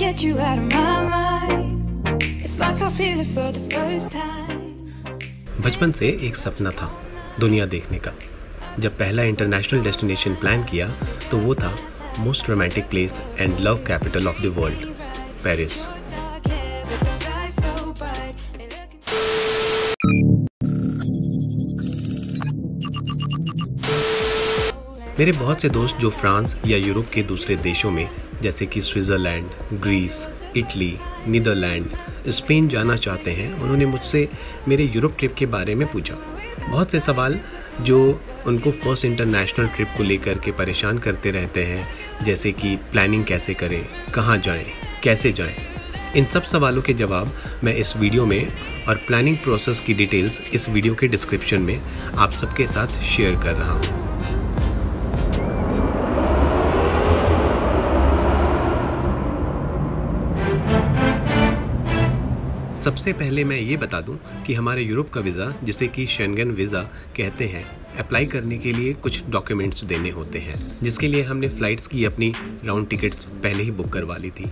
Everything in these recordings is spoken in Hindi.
get you out of my mind. It's like I feel it for the first time. बचपन से एक सपना था दुनिया देखने का। जब पहला इंटरनेशनल डेस्टिनेशन प्लान किया तो वो था most romantic place and love capital of the world, Paris. मेरे बहुत से दोस्त जो फ्रांस या यूरोप के दूसरे देशों में जैसे कि Switzerland, Greece, Italy, Netherland, Spain जाना चाहते हैं, उन्होंने मुझसे मेरे यूरोप ट्रिप के बारे में पूछा। बहुत से सवाल जो उनको फर्स्ट इंटरनेशनल ट्रिप को लेकर के परेशान करते रहते हैं, जैसे कि प्लानिंग कैसे करें, कहाँ जाएं, कैसे जाएं। इन सब सवालों के जवाब मैं इस वीडियो में और प्लानिंग प्रोसेस की डिटेल्स इस वीडियो के डिस्क्रिप्शन में आप सबके साथ शेयर कर रहा हूँ। सबसे पहले मैं ये बता दूं कि हमारे यूरोप का वीज़ा, जिसे कि शेंगन वीज़ा कहते हैं, अप्लाई करने के लिए कुछ डॉक्यूमेंट्स देने होते हैं, जिसके लिए हमने फ़्लाइट्स की अपनी राउंड टिकट्स पहले ही बुक करवा ली थी।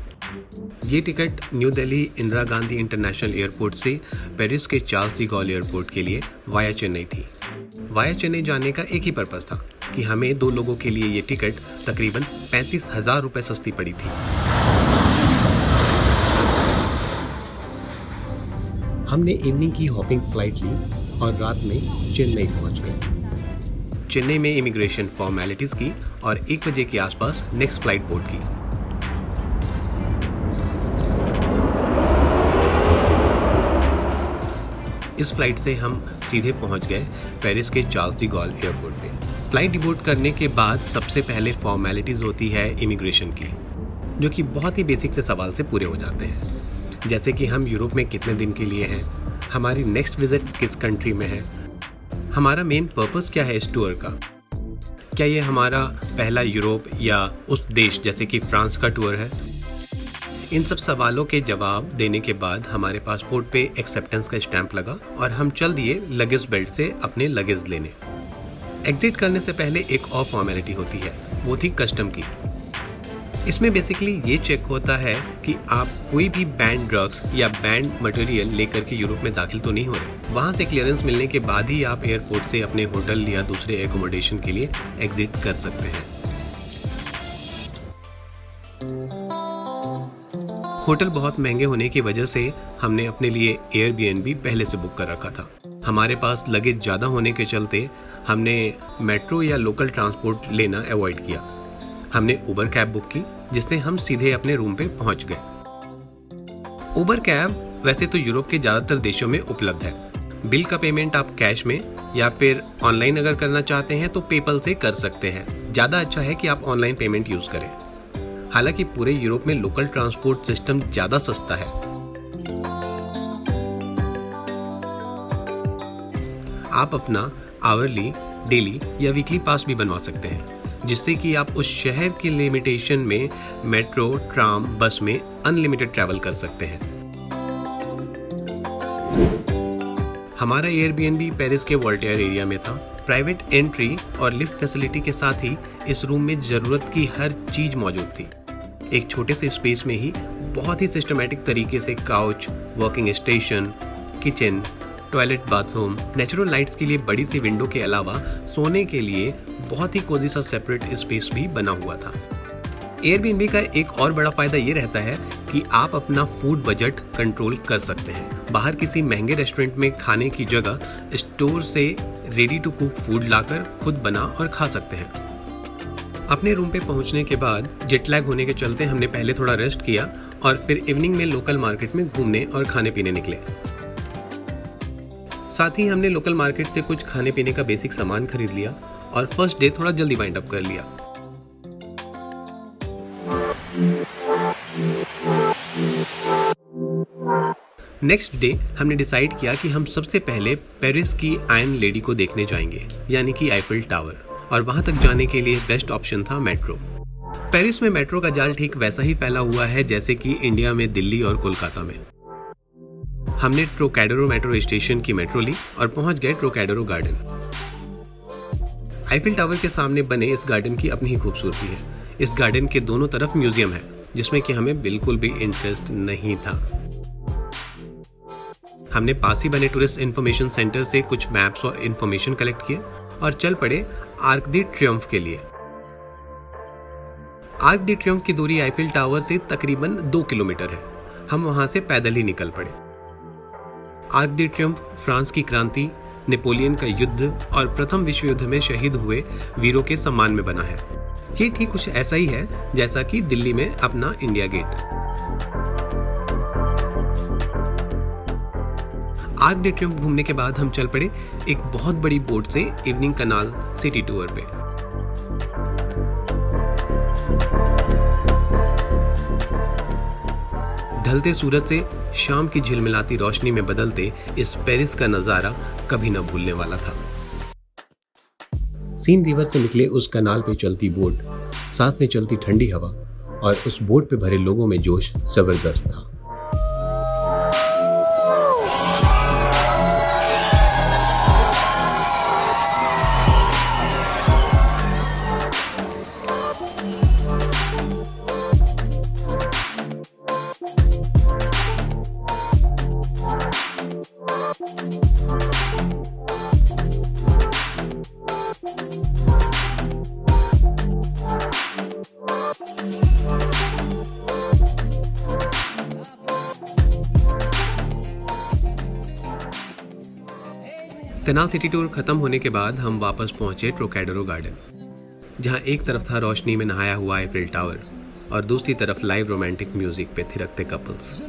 ये ticket new Delhi Indira Gandhi international airport से पेरिस के चार्ल्स डी गॉल एयरपोर्ट के लिए वाया चेन्नई थी। वाया चेन्नई जाने का एक ही पर्पज़ था कि हमें 2 लोगों के लिए ये टिकट तकरीबन 35,000 रुपये सस्ती पड़ी थी। हमने इवनिंग की हॉपिंग फ्लाइट ली और रात में चेन्नई पहुंच गए। चेन्नई में इमिग्रेशन फॉर्मेलिटीज़ की और 1 बजे के आसपास नेक्स्ट फ्लाइट बोर्ड की। इस फ्लाइट से हम सीधे पहुंच गए पेरिस के चार्ल्स डी गॉल एयरपोर्ट पे। फ्लाइट डिबोर्ड करने के बाद सबसे पहले फॉर्मेलिटीज़ होती है इमिग्रेशन की, जो कि बहुत ही बेसिक से सवाल से पूरे हो जाते हैं, जैसे कि हम यूरोप में कितने दिन के लिए हैं, हमारी नेक्स्ट विजिट किस कंट्री में है, हमारा मेन पर्पस क्या है इस टूर का, क्या ये हमारा पहला यूरोप या उस देश जैसे कि फ्रांस का टूर है। इन सब सवालों के जवाब देने के बाद हमारे पासपोर्ट पे एक्सेप्टेंस का स्टैंप लगा और हम चल दिए लगेज बेल्ट से अपने लगेज लेने। एग्जिट करने से पहले एक और फॉर्मेलिटी होती है, वो थी कस्टम की। इसमें बेसिकली ये चेक होता है कि आप कोई भी बैंड ड्रग्स या बैंड मटेरियल लेकर के यूरोप में दाखिल तो नहीं हो रहे। वहाँ से क्लियरेंस मिलने के बाद ही आप एयरपोर्ट से अपने होटल या दूसरे एकोमोडेशन के लिए एग्जिट कर सकते हैं। होटल बहुत महंगे होने की वजह से हमने अपने लिए एयरबीएनबी पहले से बुक कर रखा था। हमारे पास लगेज ज़्यादा होने के चलते हमने मेट्रो या लोकल ट्रांसपोर्ट लेना अवॉइड किया। हमने उबर कैब बुक की, जिससे हम सीधे अपने रूम पे पहुंच गए। उबर कैब वैसे तो यूरोप के ज़्यादातर देशों में उपलब्ध है। बिल का पेमेंट आप कैश में या फिर ऑनलाइन अगर करना चाहते हैं तो पेपल से कर सकते हैं। ज़्यादा अच्छा है कि आप ऑनलाइन पेमेंट यूज़ करें। हालांकि पूरे यूरोप में लोकल ट्रांसपोर्ट सिस्टम ज़्यादा सस्ता है। आप अपना आवरली, डेली या वीकली पास भी बनवा सकते हैं, जिससे कि आप उस शहर की लिमिटेशन में मेट्रो, ट्राम, बस में अनलिमिटेड ट्रैवल कर सकते हैं। हमारा एयरबीएनबी पेरिस के वोल्टेयर एरिया में था। प्राइवेट एंट्री और लिफ्ट फैसिलिटी के साथ ही इस रूम में ज़रूरत की हर चीज़ मौजूद थी। एक छोटे से स्पेस में ही बहुत ही सिस्टमैटिक तरीके से couch, working station, kitchen, toilet, bathroom, natural lights के लिए बड़ी सी विंडो के अलावा सोने के लिए बहुत ही कोजी सा सेपरेट स्पेस भी बना हुआ था। एयरबीएनबी का एक और बड़ा फायदा ये रहता है कि आप अपना फूड बजट कंट्रोल कर सकते हैं। बाहर किसी महंगे रेस्टोरेंट में खाने की जगह स्टोर से रेडी टू कुक फूड लाकर खुद बना और खा सकते हैं। अपने रूम पे पहुंचने के बाद जेट लैग होने के चलते हमने पहले थोड़ा रेस्ट किया और फिर इवनिंग में लोकल मार्केट में घूमने और खाने पीने निकले। साथ ही हमने लोकल मार्केट से कुछ खाने पीने का बेसिक सामान खरीद लिया और फर्स्ट डे थोड़ा जल्दी वाइंड अप कर लिया। नेक्स्ट डे हमने डिसाइड किया कि हम सबसे पहले पेरिस की आयरन लेडी को देखने जाएंगे, यानी कि आईफिल टावर, और वहां तक जाने के लिए बेस्ट ऑप्शन था मेट्रो। पेरिस में मेट्रो का जाल ठीक वैसा ही फैला हुआ है जैसे कि इंडिया में दिल्ली और कोलकाता में। हमने ट्रोकैडेरो मेट्रो स्टेशन की मेट्रो ली और पहुंच गए ट्रोकैडेरो गार्डन। आईफिल टावर के सामने बने इस गार्डन की अपनी ही खूबसूरती है। इस गार्डन के दोनों तरफ म्यूजियम है जिसमें कि हमें बिल्कुल भी इंटरेस्ट नहीं था। हमने पास ही बने टूरिस्ट इंफॉर्मेशन सेंटर से कुछ मैप्स और इंफॉर्मेशन कलेक्ट किए और चल पड़े आर्क द ट्रियम्फ के लिए। आर्क द ट्रियम्फ की दूरी आईफिल टावर से तकरीबन 2 किलोमीटर है। हम वहां से पैदल ही निकल पड़े। आर्क द ट्रियम्फ फ्रांस की क्रांति, नेपोलियन का युद्ध और प्रथम विश्व युद्ध में शहीद हुए वीरों के सम्मान में बना है। ये ठीक कुछ ऐसा ही है जैसा कि दिल्ली में अपना India Gate. Arc de Triomphe घूमने के बाद हम चल पड़े एक बहुत बड़ी बोट से इवनिंग कनाल सिटी टूर पे। ढलते सूरज से शाम की झिलमिलाती रोशनी में बदलते इस पेरिस का नजारा कभी न भूलने वाला था। सीन रिवर से निकले उस कनाल पे चलती बोट, साथ में चलती ठंडी हवा और उस बोट पे भरे लोगों में जोश जबरदस्त था। कनाल सिटी टूर खत्म होने के बाद हम वापस पहुंचे ट्रोकैडेरो गार्डन, जहां एक तरफ था रोशनी में नहाया हुआ आईफिल टावर और दूसरी तरफ लाइव रोमांटिक म्यूजिक पे थिरकते कपल्स।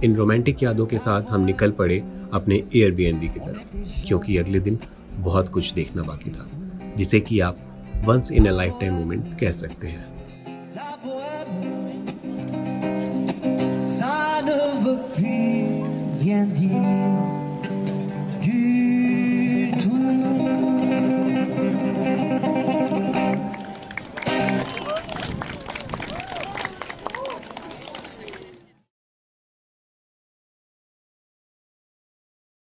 इन रोमांटिक यादों के साथ हम निकल पड़े अपने एयरबीएनबी की तरफ, क्योंकि अगले दिन बहुत कुछ देखना बाकी था, जिसे कि आप once in a lifetime moment कह सकते हैं। Ça ne veut plus rien dire.